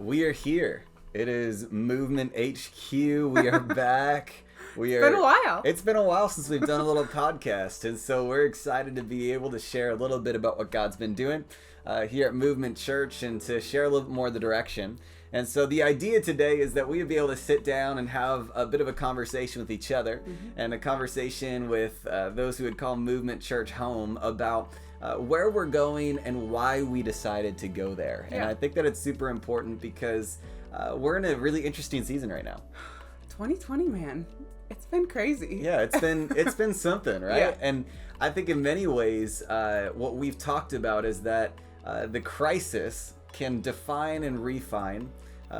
We are here. It is Movement HQ. We are back. It's been a while. It's been a while since we've done a little podcast, and so we're excited to be able to share a little bit about what God's been doing here at Movement Church and to share a little bit more of the direction. And so the idea today is that we would be able to sit down and have a bit of a conversation with each other and a conversation with those who would call Movement Church home about where we're going and why we decided to go there. And I think that it's super important because we're in a really interesting season right now. 2020, man. It's been crazy. Yeah, it's been something, right? Yeah. And I think in many ways, what we've talked about is that the crisis can define and refine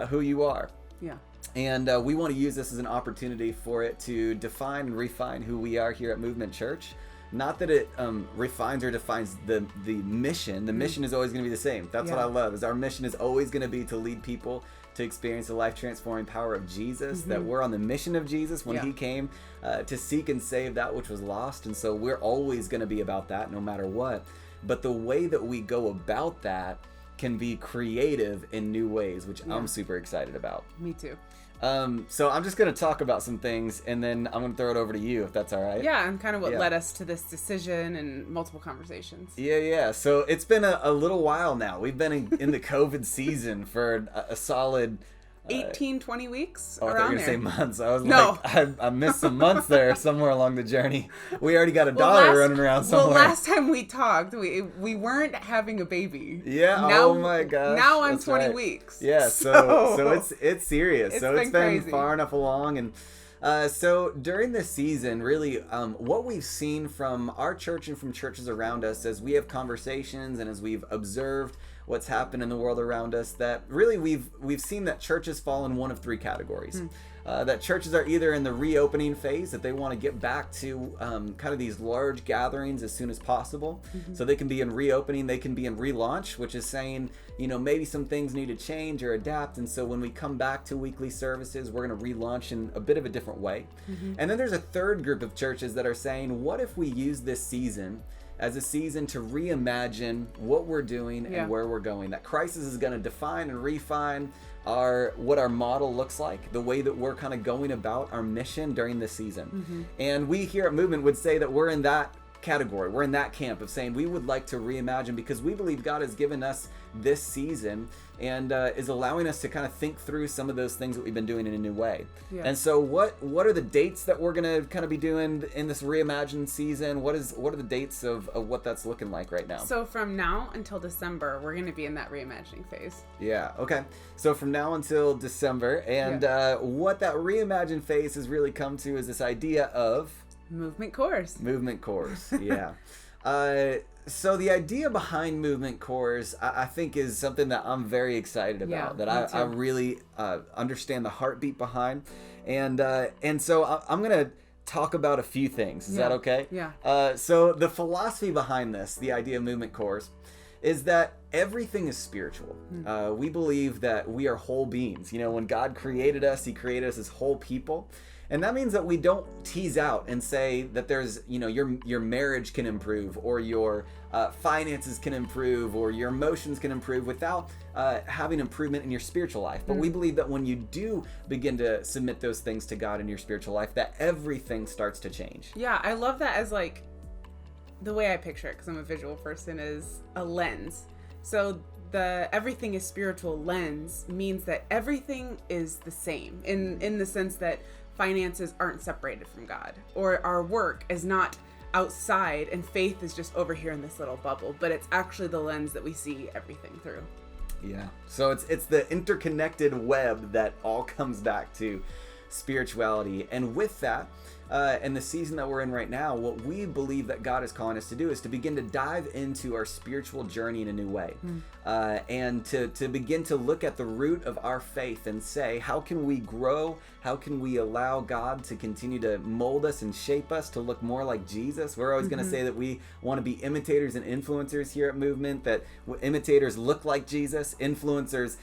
who you are. Yeah. And we want to use this as an opportunity for it to define and refine who we are here at Movement Church. Not that it refines or defines the mission. The mission is always going to be the same. That's what I love, is our mission is always going to be to lead people to experience the life-transforming power of Jesus, that we're on the mission of Jesus when he came to seek and save that which was lost. And so we're always going to be about that no matter what. But the way that we go about that can be creative in new ways, which I'm super excited about. Me too. So I'm just going to talk about some things, and then I'm going to throw it over to you, if that's all right. Yeah, and kind of what led us to this decision and multiple conversations. Yeah. So it's been a little while now. We've been in the COVID season for a solid 18, 20 weeks I thought you around were there. going to say months. I was No. like, I missed some months there somewhere along the journey. We already got a daughter running around somewhere. Well, last time we talked, we weren't having a baby. Yeah, now, oh my gosh. Now I'm that's 20 right. weeks. Yeah, so it's serious. It's So been it's been crazy. far enough along. And so during this season, really, what we've seen from our church and from churches around us as we have conversations and as we've observed what's happened in the world around us, that really we've seen that churches fall in one of three categories. That churches are either in the reopening phase, that they want to get back to kind of these large gatherings as soon as possible. So they can be in reopening, they can be in relaunch, which is saying, maybe some things need to change or adapt. And so when we come back to weekly services, we're going to relaunch in a bit of a different way. And then there's a third group of churches that are saying, what if we use this season as a season to reimagine what we're doing and where we're going? That crisis is going to define and refine what our model looks like, the way that we're kind of going about our mission during this season. And we here at Movement would say that we're in that category. We're in that camp of saying we would like to reimagine, because we believe God has given us this season and is allowing us to kind of think through some of those things that we've been doing in a new way. And so what are the dates that we're going to kind of be doing in this reimagined season? What are the dates of what that's looking like right now? So from now until December, we're going to be in that reimagining phase. Yeah, okay. So from now until December, and what that reimagined phase has really come to is this idea of Movement Course. Movement Course, yeah. So the idea behind Movement Course, I think, is something that I'm very excited about, that I really understand the heartbeat behind. And so I'm going to talk about a few things. Is that okay? Yeah. So the philosophy behind this, the idea of Movement Course, is that everything is spiritual. We believe that we are whole beings. When God created us, he created us as whole people. And that means that we don't tease out and say that there's, your marriage can improve, or your finances can improve, or your emotions can improve without having improvement in your spiritual life. But we believe that when you do begin to submit those things to God in your spiritual life, that everything starts to change. Yeah, I love that as the way I picture it, because I'm a visual person, is a lens. So the everything is spiritual lens means that everything is the same in the sense that finances aren't separated from God, or our work is not outside and faith is just over here in this little bubble, but it's actually the lens that we see everything through. Yeah. So it's the interconnected web that all comes back to spirituality. And with that, and the season that we're in right now, what we believe that God is calling us to do is to begin to dive into our spiritual journey in a new way. And to begin to look at the root of our faith and say, how can we grow? How can we allow God to continue to mold us and shape us to look more like Jesus? We're always going to say that we want to be imitators and influencers here at Movement, that imitators look like Jesus, influencers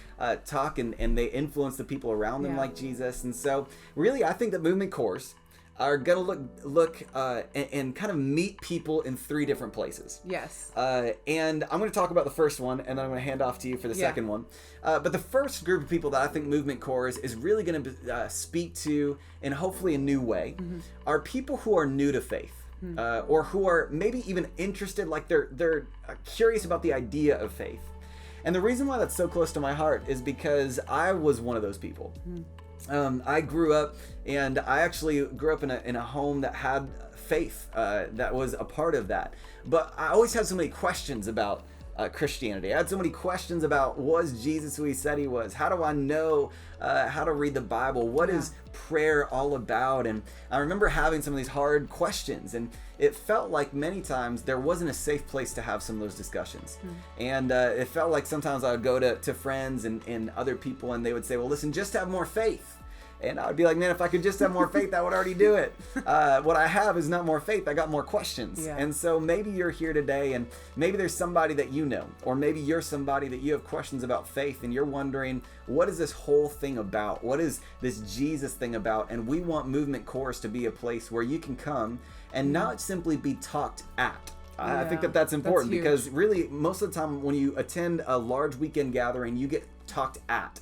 talk and they influence the people around them like Jesus. And so really, I think that Movement Course are going to look and kind of meet people in 3 different places. Yes. And I'm going to talk about the first one, and then I'm going to hand off to you for the second one. But the first group of people that I think Movement Cores is really going to speak to in hopefully a new way are people who are new to faith. Or who are maybe even interested, like they're curious about the idea of faith. And the reason why that's so close to my heart is because I was one of those people. I grew up, and I actually grew up in a home that had faith that was a part of that. But I always had so many questions about Christianity. I had so many questions about, was Jesus who he said he was? How do I know how to read the Bible? What is prayer all about? And I remember having some of these hard questions, and it felt like many times there wasn't a safe place to have some of those discussions. And it felt like sometimes I would go to friends and other people, and they would say, well, listen, just have more faith. And I would be like, man, if I could just have more faith, I would already do it. What I have is not more faith. I got more questions. Yeah. And so maybe you're here today, and maybe there's somebody that you know, or maybe you're somebody that you have questions about faith, and you're wondering, what is this whole thing about? What is this Jesus thing about? And we want Movement Cores to be a place where you can come and not simply be talked at. I think that's important, because really most of the time when you attend a large weekend gathering, you get talked at.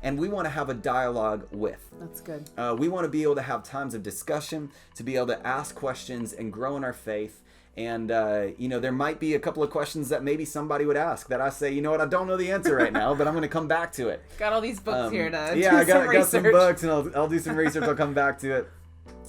And we want to have a dialogue with. That's good. We want to be able to have times of discussion, to be able to ask questions and grow in our faith. And, there might be a couple of questions that maybe somebody would ask that I say, you know what, I don't know the answer right now, but I'm going to come back to it. Got all these books here to do I some research. got some books, and I'll do some research. I'll come back to it.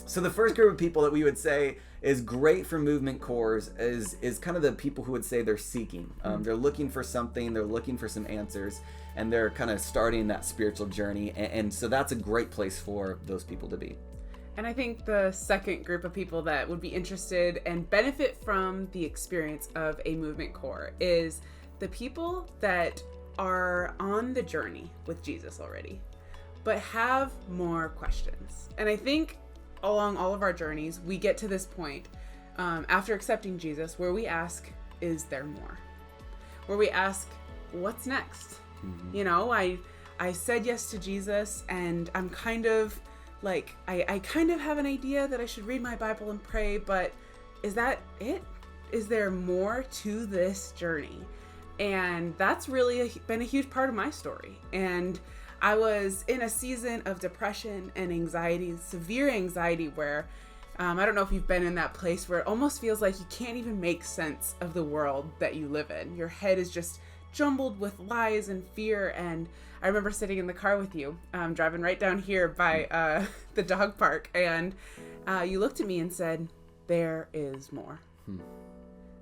So the first group of people that we would say is great for Movement Cores is kind of the people who would say they're seeking. They're looking for something. They're looking for some answers. And they're kind of starting that spiritual journey. And so that's a great place for those people to be. And I think the second group of people that would be interested and benefit from the experience of a Movement Core is the people that are on the journey with Jesus already, but have more questions. And I think along all of our journeys, we get to this point after accepting Jesus where we ask, is there more? Where we ask, what's next? You know, I said yes to Jesus, and I'm kind of like, I kind of have an idea that I should read my Bible and pray, but is that it? Is there more to this journey? And that's really been a huge part of my story. And I was in a season of depression and anxiety, severe anxiety, where I don't know if you've been in that place where it almost feels like you can't even make sense of the world that you live in. Your head is just jumbled with lies and fear. And I remember sitting in the car with you, driving right down here by the dog park, and you looked at me and said, there is more.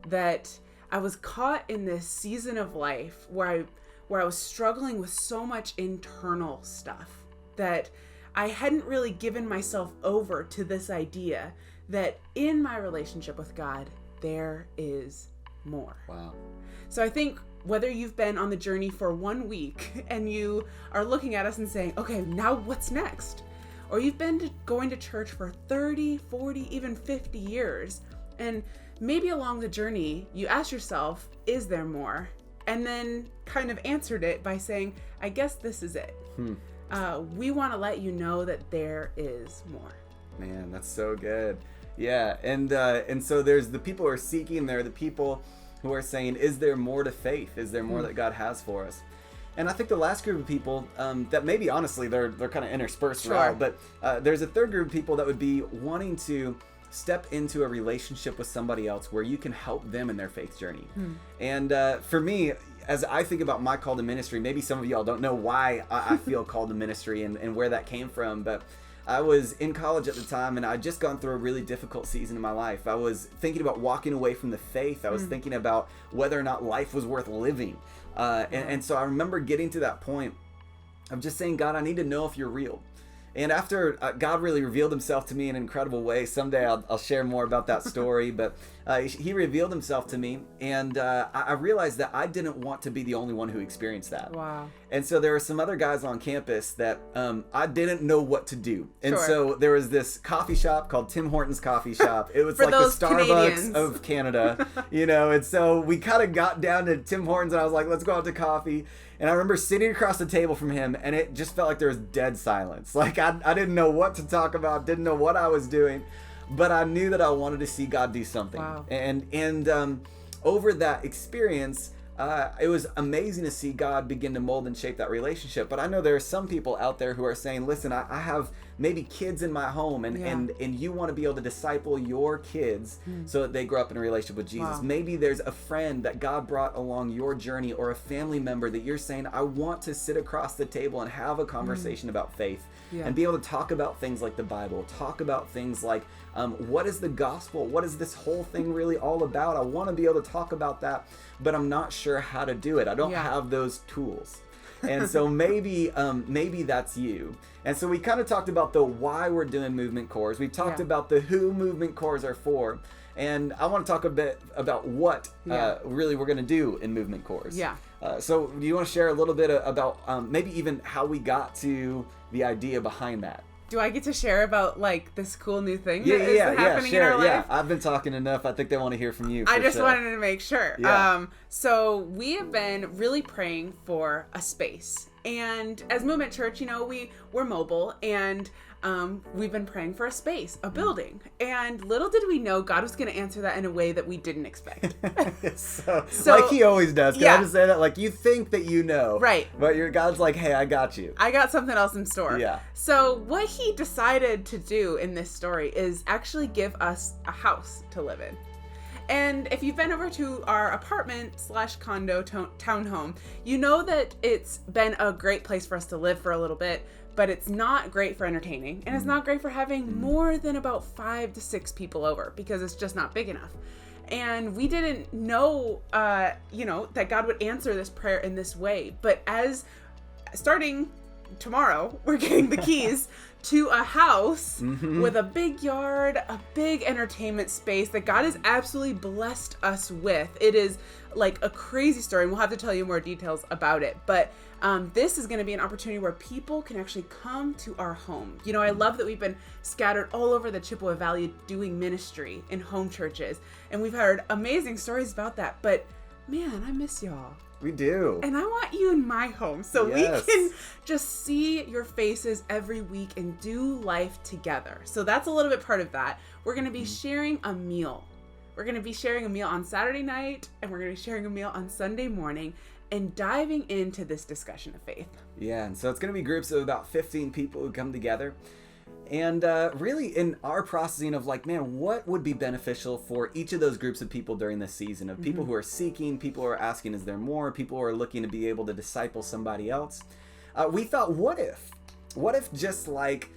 That I was caught in this season of life where I was struggling with so much internal stuff that I hadn't really given myself over to this idea that in my relationship with God, there is more. Wow. So I think whether you've been on the journey for 1 week and you are looking at us and saying, okay, now what's next? Or you've been going to church for 30, 40, even 50 years. And maybe along the journey, you ask yourself, is there more? And then kind of answered it by saying, I guess this is it. We want to let you know that there is more. Man, that's so good. Yeah, and so there's the people who are seeking, there are the people who are saying, is there more to faith? Is there more that God has for us? And I think the last group of people that maybe honestly they're kind of interspersed throughout, but there's a third group of people that would be wanting to step into a relationship with somebody else where you can help them in their faith journey. And for me, as I think about my call to ministry, maybe some of y'all don't know why I feel called to ministry and where that came from, but I was in college at the time, and I'd just gone through a really difficult season in my life. I was thinking about walking away from the faith. I was thinking about whether or not life was worth living. And so I remember getting to that point of just saying, God, I need to know if you're real. And after God really revealed himself to me in an incredible way, someday I'll share more about that story. But he revealed himself to me, and I realized that I didn't want to be the only one who experienced that. Wow. And so there were some other guys on campus that I didn't know what to do. And Sure. so there was this coffee shop called Tim Hortons Coffee Shop. It was For like the those Starbucks Canadians. of Canada, you know. And so we kind of got down to Tim Hortons, and I was like, let's go out to coffee. And I remember sitting across the table from him, and it just felt like there was dead silence. Like I didn't know what to talk about, didn't know what I was doing, but I knew that I wanted to see God do something. Wow. And over that experience, it was amazing to see God begin to mold and shape that relationship. But I know there are some people out there who are saying, listen, I have maybe kids in my home, and you want to be able to disciple your kids so that they grow up in a relationship with Jesus. Wow. Maybe there's a friend that God brought along your journey, or a family member that you're saying, I want to sit across the table and have a conversation about faith. Yeah. And be able to talk about things like the Bible, talk about things like what is the gospel, what is this whole thing really all about. I want to be able to talk about that, but I'm not sure how to do it. I don't have those tools. And so maybe that's you. And so we kind of talked about the why we're doing movement cores. We talked about the who movement cores are for. And I want to talk a bit about what really we're going to do in movement cores. Yeah. So do you want to share a little bit about maybe even how we got to the idea behind that? Do I get to share about like this cool new thing Yeah, that is happening in our life? Yeah, I've been talking enough. I think they want to hear from you. I just sure. wanted to make sure. Yeah. So we have been really praying for a space. And as Movement Church, you know, we're mobile, and we've been praying for a space, a building. And little did we know God was going to answer that in a way that we didn't expect. so, So- like he always does. Can yeah. I just say that? Like, you think that you know. Right. But your God's like, hey, I got you. I got something else in store. Yeah. So what he decided to do in this story is actually give us a house to live in. And if you've been over to our apartment / condo townhome, you know that it's been a great place for us to live for a little bit, but it's not great for entertaining, and it's not great for having more than about 5 to 6 people over, because it's just not big enough. And we didn't know, that God would answer this prayer in this way. But starting tomorrow, we're getting the keys to a house with a big yard, a big entertainment space that God has absolutely blessed us with. It is like a crazy story, and we'll have to tell you more details about it. But this is going to be an opportunity where people can actually come to our home. You know, I love that we've been scattered all over the Chippewa Valley doing ministry in home churches, and we've heard amazing stories about that. But man, I miss y'all. We do. And I want you in my home so Yes. we can just see your faces every week and do life together. So that's a little bit part of that. We're going to be sharing a meal. We're going to be sharing a meal on Saturday night, and we're going to be sharing a meal on Sunday morning, and diving into this discussion of faith. Yeah, and so it's going to be groups of about 15 people who come together. And really in our processing of like, man, what would be beneficial for each of those groups of people during this season, of people who are seeking, people who are asking, is there more, people who are looking to be able to disciple somebody else. We thought, what if just like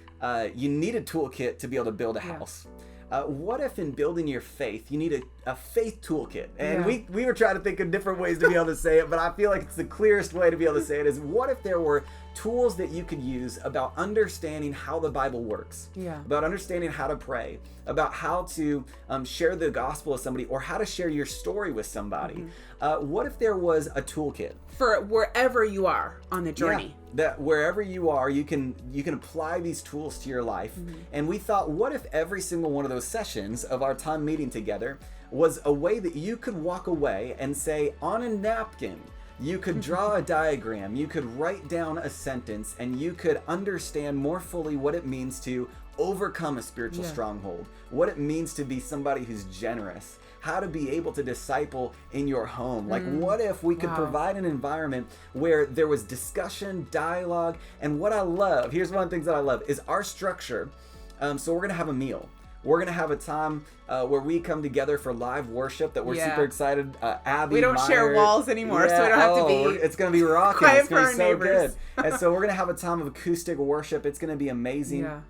you need a toolkit to be able to build a house? What if in building your faith, you need a faith toolkit? And we were trying to think of different ways to be able to say it, but I feel like it's the clearest way to be able to say it is, what if there were tools that you could use about understanding how the Bible works, about understanding how to pray, about how to share the gospel with somebody, or how to share your story with somebody? What if there was a toolkit For wherever you are on the journey. that wherever you are, you can apply these tools to your life? And we thought, what if every single one of those sessions of our time meeting together was a way that you could walk away and say, on a napkin, you could draw a diagram, you could write down a sentence, and you could understand more fully what it means to overcome a spiritual stronghold, what it means to be somebody who's generous, how to be able to disciple in your home. Like, what if we could provide an environment where there was discussion, dialogue, and what I love, here's one of the things that I love, is our structure. So we're going to have a meal. We're going to have a time where we come together for live worship that we're super excited. Abby, We don't Meyer, share walls anymore, so we don't have to be it's going to be rocking. quiet It's going for to be our so neighbors. good. And so we're going to have a time of acoustic worship. It's going to be amazing. Yeah.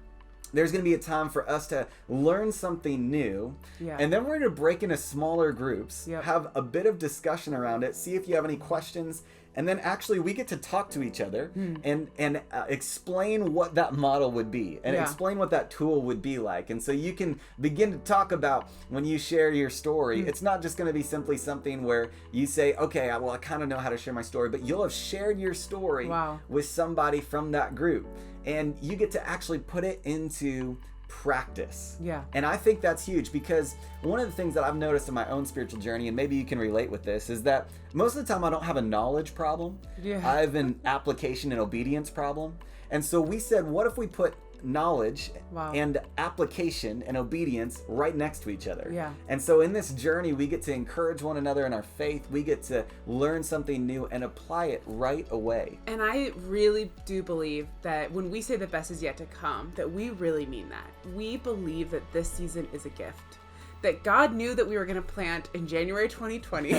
There's going to be a time for us to learn something new. And then we're going to break into smaller groups, have a bit of discussion around it, see if you have any questions, and then actually we get to talk to each other and explain what that model would be and explain what that tool would be like. And so you can begin to talk about when you share your story. It's not just going to be simply something where you say, okay, well, I kind of know how to share my story, but you'll have shared your story with somebody from that group, and you get to actually put it into practice. And I think that's huge, because one of the things that I've noticed in my own spiritual journey, and maybe you can relate with this, is that most of the time I don't have a knowledge problem. I have an application and obedience problem. And so we said, what if we put knowledge and application and obedience right next to each other? And so in this journey, we get to encourage one another in our faith. We get to learn something new and apply it right away. And I really do believe that when we say the best is yet to come, that we really mean that. We believe that this season is a gift. That God knew that we were going to plant in January 2020.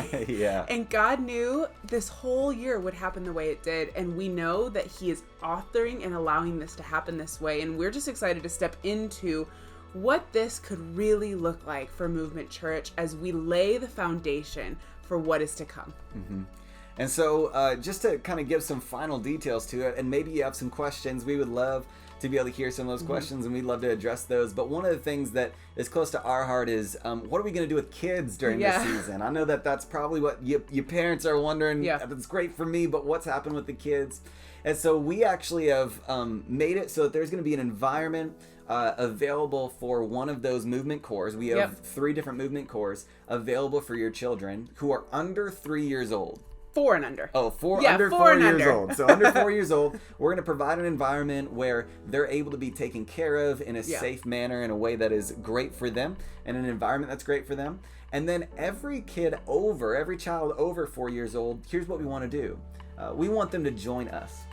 And God knew this whole year would happen the way it did. And we know that He is authoring and allowing this to happen this way. And we're just excited to step into what this could really look like for Movement Church as we lay the foundation for what is to come. And so just to kind of give some final details to it, and maybe you have some questions, we would love to be able to hear some of those questions, and we'd love to address those. But one of the things that is close to our heart is, what are we going to do with kids during this season? I know that that's probably what your parents are wondering. It's great for me, but what's happened with the kids? And so we actually have made it so that there's going to be an environment available for one of those movement cores. We have 3 different movement cores available for your children who are under 3 years old. 4 and under. Under 4 years old. So under 4 years old, we're going to provide an environment where they're able to be taken care of in a safe manner, in a way that is great for them, and an environment that's great for them. And then every child over 4 years old, here's what we want to do. We want them to join us.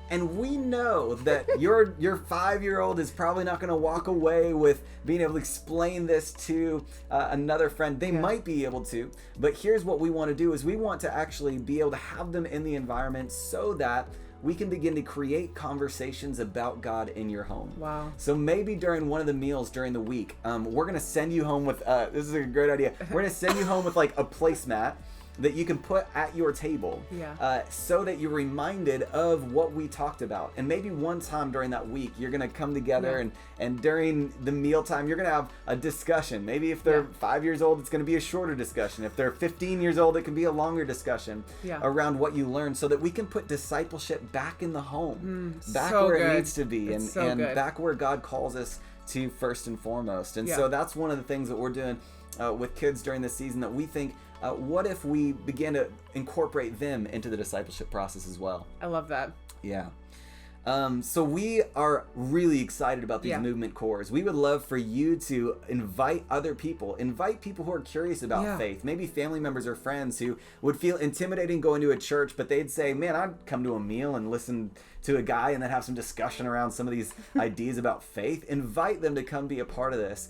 And we know that your 5-year-old is probably not going to walk away with being able to explain this to another friend. They might be able to, but here's what we want to do is we want to actually be able to have them in the environment so that we can begin to create conversations about God in your home. So maybe during one of the meals during the week, we're going to send you home with, this is a great idea, we're going to send you home with like a placemat that you can put at your table so that you're reminded of what we talked about. And maybe one time during that week, you're going to come together and during the mealtime, you're going to have a discussion. Maybe if they're 5 years old, it's going to be a shorter discussion. If they're 15 years old, it can be a longer discussion around what you learned, so that we can put discipleship back in the home, back where it needs to be, and back where God calls us to first and foremost. And so that's one of the things that we're doing with kids during this season, that we think, what if we begin to incorporate them into the discipleship process as well? I love that. So we are really excited about these movement cores. We would love for you to invite other people. Invite people who are curious about faith. Maybe family members or friends who would feel intimidating going to a church, but they'd say, man, I'd come to a meal and listen to a guy and then have some discussion around some of these ideas about faith. Invite them to come be a part of this.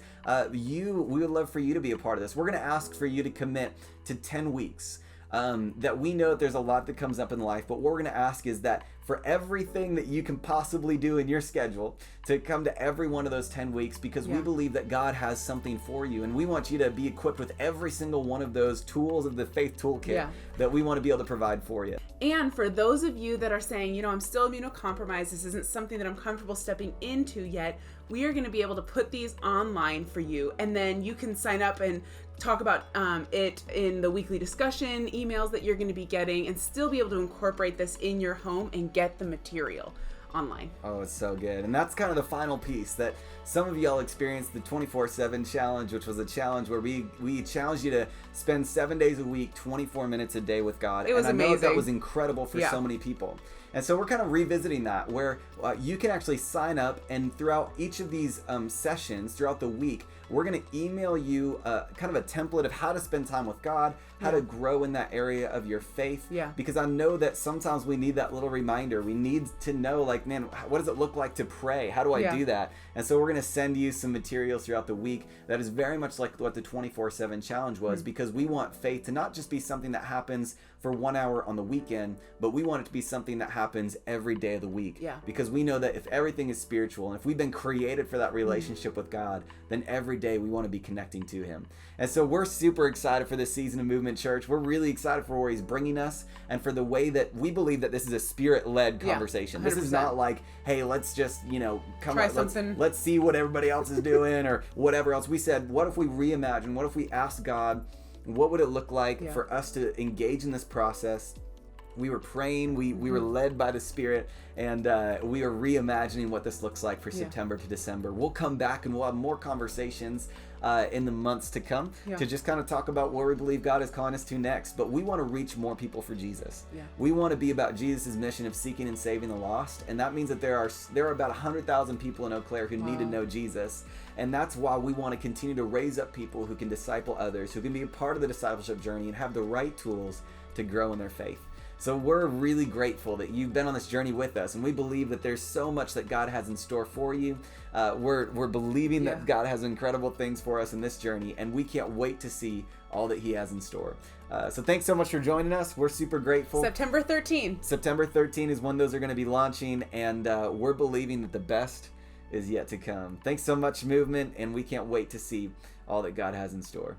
We would love for you to be a part of this. We're going to ask for you to commit to 10 weeks. That we know that there's a lot that comes up in life, but what we're going to ask is that for everything that you can possibly do in your schedule, to come to every one of those 10 weeks, because we believe that God has something for you, and we want you to be equipped with every single one of those tools of the faith toolkit that we want to be able to provide for you. And for those of you that are saying, I'm still immunocompromised, this isn't something that I'm comfortable stepping into yet, we are going to be able to put these online for you, and then you can sign up and talk about it in the weekly discussion emails that you're going to be getting, and still be able to incorporate this in your home and get the material online. Oh, it's so good. And that's kind of the final piece, that some of y'all experienced the 24/7 challenge, which was a challenge where we challenged you to spend 7 days a week, 24 minutes a day with God. It was amazing. I know that was incredible for so many people. And so we're kind of revisiting that, where you can actually sign up, and throughout each of these sessions throughout the week, we're going to email you kind of a template of how to spend time with God, how to grow in that area of your faith. Because I know that sometimes we need that little reminder. We need to know, like, man, what does it look like to pray? How do I do that? And so we're going to send you some materials throughout the week that is very much like what the 24/7 challenge was, because we want faith to not just be something that happens for for 1 hour on the weekend, but we want it to be something that happens every day of the week. Yeah. Because we know that if everything is spiritual and if we've been created for that relationship with God, then every day we want to be connecting to him. And so we're super excited for this season of Movement Church. We're really excited for where he's bringing us and for the way that we believe that this is a spirit-led conversation. This is not like, hey, let's just, come try up, something. let's see what everybody else is doing or whatever else. We said, what if we reimagine? What if we ask God, what would it look like for us to engage in this process? We were praying, we were led by the Spirit, and we are reimagining what this looks like for September to December. We'll come back and we'll have more conversations in the months to come to just kind of talk about where we believe God is calling us to next. But we want to reach more people for Jesus. We want to be about Jesus' mission of seeking and saving the lost, and that means that there are about 100,000 people in Eau Claire who need to know Jesus. And that's why we want to continue to raise up people who can disciple others, who can be a part of the discipleship journey and have the right tools to grow in their faith. So we're really grateful that you've been on this journey with us, and we believe that there's so much that God has in store for you. We're believing that God has incredible things for us in this journey, and we can't wait to see all that he has in store. So thanks so much for joining us. We're super grateful. September 13. September 13 is when those are going to be launching, and we're believing that the best is yet to come. Thanks so much, Movement, and we can't wait to see all that God has in store.